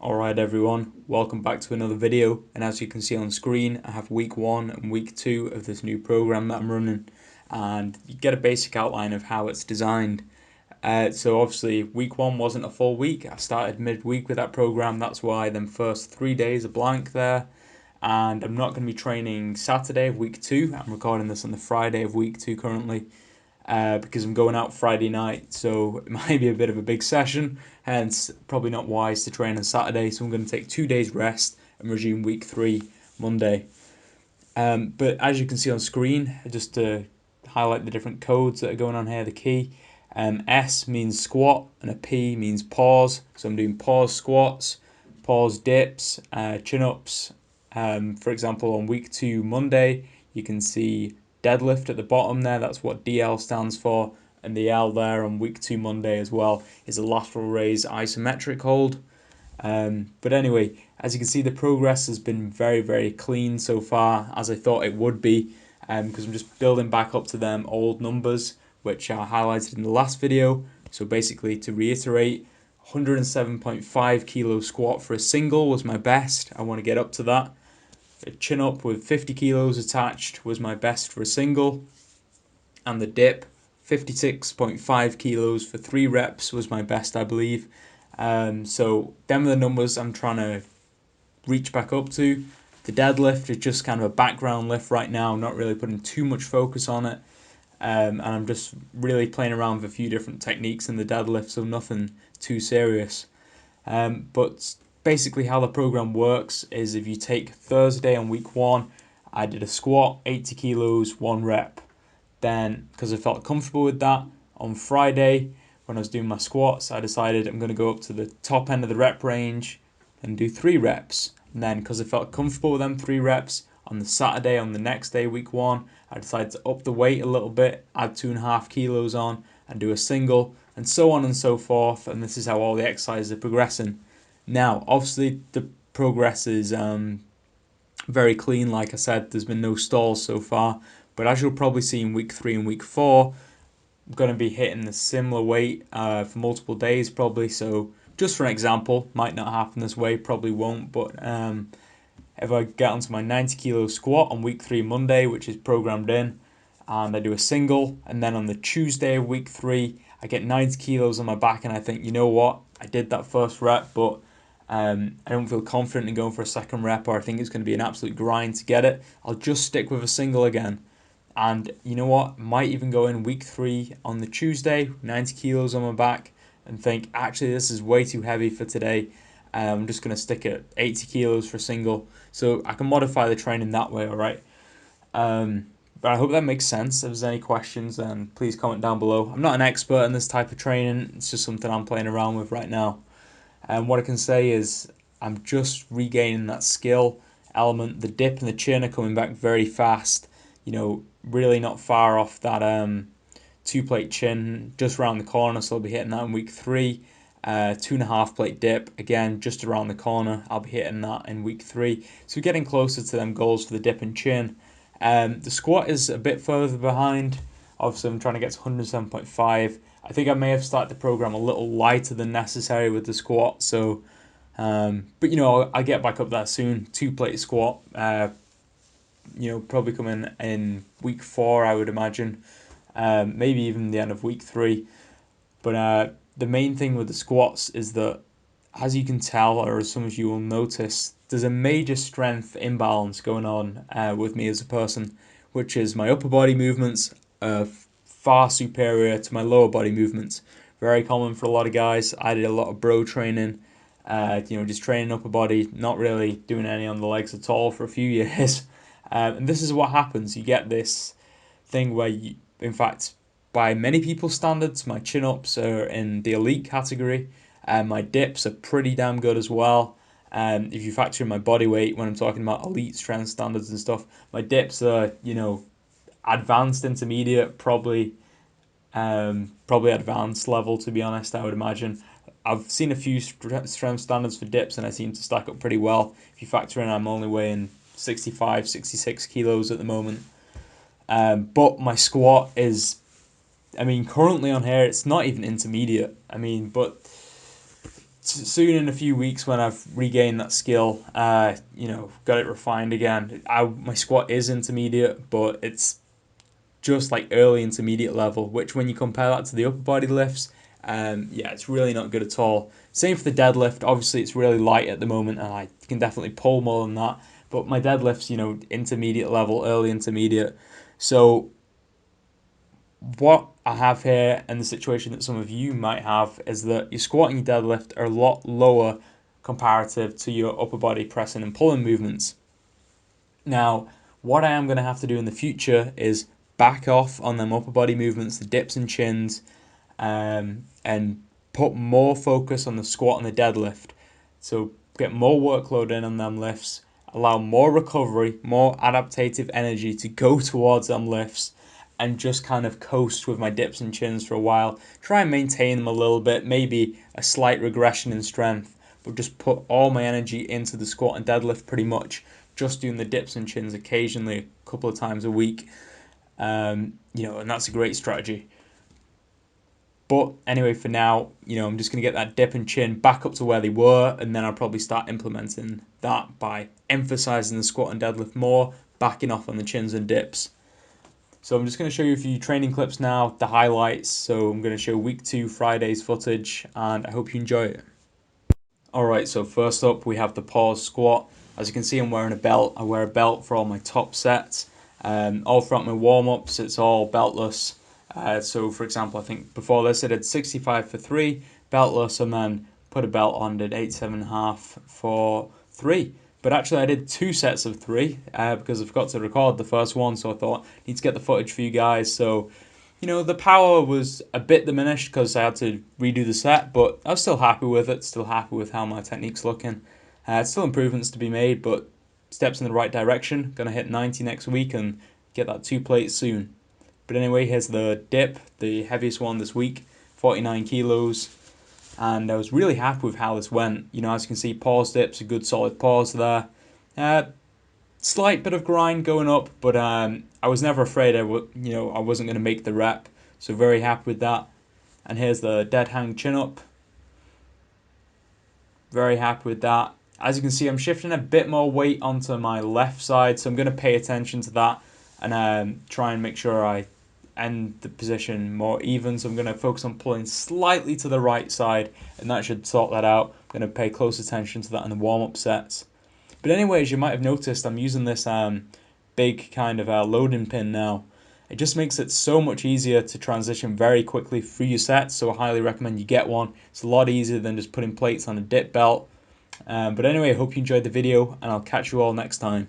Alright everyone, welcome back to another video, and as you can see on screen I have week 1 and week 2 of this new program that I'm running, and you get a basic outline of how it's designed. So obviously week 1 wasn't a full week. I started midweek with that program, that's why them first 3 days are blank there, and I'm not going to be training Saturday of week 2. I'm recording this on the Friday of week 2 currently. Because I'm going out Friday night, so it might be a bit of a big session, hence probably not wise to train on Saturday, so I'm going to take 2 days rest and resume week 3 Monday. But as you can see on screen, just to highlight the different codes that are going on here, the key, S means squat and a P means pause, so I'm doing pause squats, pause dips, chin-ups. For example, on week 2 Monday, you can see deadlift at the bottom there, that's what DL stands for, and the L there on week 2 Monday as well is a lateral raise isometric hold. But anyway, as you can see, the progress has been very clean so far, as I thought it would be, because I'm just building back up to them old numbers which I highlighted in the last video. So basically, to reiterate, 107.5 kilo squat for a single was my best. I want to get up to that. A chin up with 50 kilos attached was my best for a single, and the dip 56.5 kilos for 3 reps was my best, I believe. So them are the numbers I'm trying to reach back up to. The deadlift is just kind of a background lift right now. I'm not really putting too much focus on it, and I'm just really playing around with a few different techniques in the deadlift, so nothing too serious. But basically how the program works is, if you take Thursday on week 1, I did a squat, 80 kilos, 1 rep. Then, because I felt comfortable with that, on Friday when I was doing my squats, I decided I'm going to go up to the top end of the rep range and do 3 reps. And then, because I felt comfortable with them 3 reps, on the Saturday, on the next day, week 1, I decided to up the weight a little bit, add 2.5 kilos on, and do a single, and so on and so forth. And this is how all the exercises are progressing. Now, obviously, the progress is very clean. Like I said, there's been no stalls so far. But as you'll probably see in week 3 and week 4, I'm going to be hitting the similar weight for multiple days probably. So just for an example, might not happen this way, probably won't. But if I get onto my 90 kilo squat on week 3 Monday, which is programmed in, and I do a single, and then on the Tuesday of week 3, I get 90 kilos on my back, and I think, you know what, I did that first rep, but I don't feel confident in going for a second rep, or I think it's going to be an absolute grind to get it. I'll just stick with a single again. And you know what, might even go in week 3 on the Tuesday, 90 kilos on my back, and think, actually this is way too heavy for today. I'm just going to stick at 80 kilos for single. So I can modify the training that way, alright? But I hope that makes sense. If there's any questions, then please comment down below. I'm not an expert in this type of training, it's just something I'm playing around with right now. And what I can say is I'm just regaining that skill element. The dip and the chin are coming back very fast. You know, really not far off that 2-plate chin, just around the corner, so I'll be hitting that in week 3. 2.5 plate dip, again, just around the corner, I'll be hitting that in week 3. So we're getting closer to them goals for the dip and chin. The squat is a bit further behind. Obviously, I'm trying to get to 107.5. I think I may have started the program a little lighter than necessary with the squat. So, but you know, I'll get back up that soon. 2-plate squat. You know, probably coming in week 4, I would imagine. Maybe even the end of week 3. But the main thing with the squats is that, as you can tell, or as some of you will notice, there's a major strength imbalance going on with me as a person, which is my upper body movements are far superior to my lower body movements. Very common for a lot of guys. I did a lot of bro training, you know, just training upper body, not really doing any on the legs at all for a few years. And this is what happens. You get this thing where you, in fact, by many people's standards, my chin-ups are in the elite category, and my dips are pretty damn good as well. If you factor in my body weight when I'm talking about elite strength standards and stuff, my dips are, you know, advanced intermediate, probably advanced level, to be honest, I would imagine. I've seen a few strength standards for dips, and I seem to stack up pretty well. If you factor in I'm only weighing 65, 66 kilos at the moment. But my squat is, I mean, currently on here, it's not even intermediate. I mean, but soon in a few weeks when I've regained that skill, you know, got it refined again. My squat is intermediate, but it's just like early intermediate level, which when you compare that to the upper body lifts, yeah, it's really not good at all. Same for the deadlift. Obviously, it's really light at the moment, and I can definitely pull more than that. But my deadlift's, you know, intermediate level, early intermediate. So what I have here, and the situation that some of you might have, is that your squat and your deadlift are a lot lower comparative to your upper body pressing and pulling movements. Now, what I am going to have to do in the future is back off on them upper body movements, the dips and chins, and put more focus on the squat and the deadlift. So get more workload in on them lifts, allow more recovery, more adaptive energy to go towards them lifts, and just kind of coast with my dips and chins for a while. Try and maintain them a little bit, maybe a slight regression in strength, but just put all my energy into the squat and deadlift pretty much, just doing the dips and chins occasionally a couple of times a week. You know, and that's a great strategy. But anyway, for now, you know, I'm just going to get that dip and chin back up to where they were, and then I'll probably start implementing that by emphasizing the squat and deadlift more, backing off on the chins and dips. So I'm just going to show you a few training clips now, the highlights. So I'm going to show week 2 Friday's footage, and I hope you enjoy it. Alright, so first up we have the pause squat. As you can see, I'm wearing a belt. I wear a belt for all my top sets. All throughout my warm-ups, it's all beltless. So for example, I think before this I did 65 for 3, beltless, and then put a belt on, did 87.5 for 3. But actually I did 2 sets of 3 because I forgot to record the first one, so I thought I need to get the footage for you guys. So, you know, the power was a bit diminished because I had to redo the set, but I was still happy with it, still happy with how my technique's looking. Still improvements to be made, but steps in the right direction. Gonna hit 90 next week and get that 2 plates soon. But anyway, here's the dip, the heaviest one this week, 49 kilos. And I was really happy with how this went. You know, as you can see, pause dips, a good solid pause there. Slight bit of grind going up, but I was never afraid I wasn't going to make the rep. So very happy with that. And here's the dead hang chin up. Very happy with that. As you can see, I'm shifting a bit more weight onto my left side, so I'm going to pay attention to that and try and make sure I end the position more even. So I'm going to focus on pulling slightly to the right side, and that should sort that out. I'm going to pay close attention to that in the warm-up sets. But anyways, you might have noticed I'm using this big kind of loading pin now. It just makes it so much easier to transition very quickly through your sets, so I highly recommend you get one. It's a lot easier than just putting plates on a dip belt. But anyway, I hope you enjoyed the video, and I'll catch you all next time.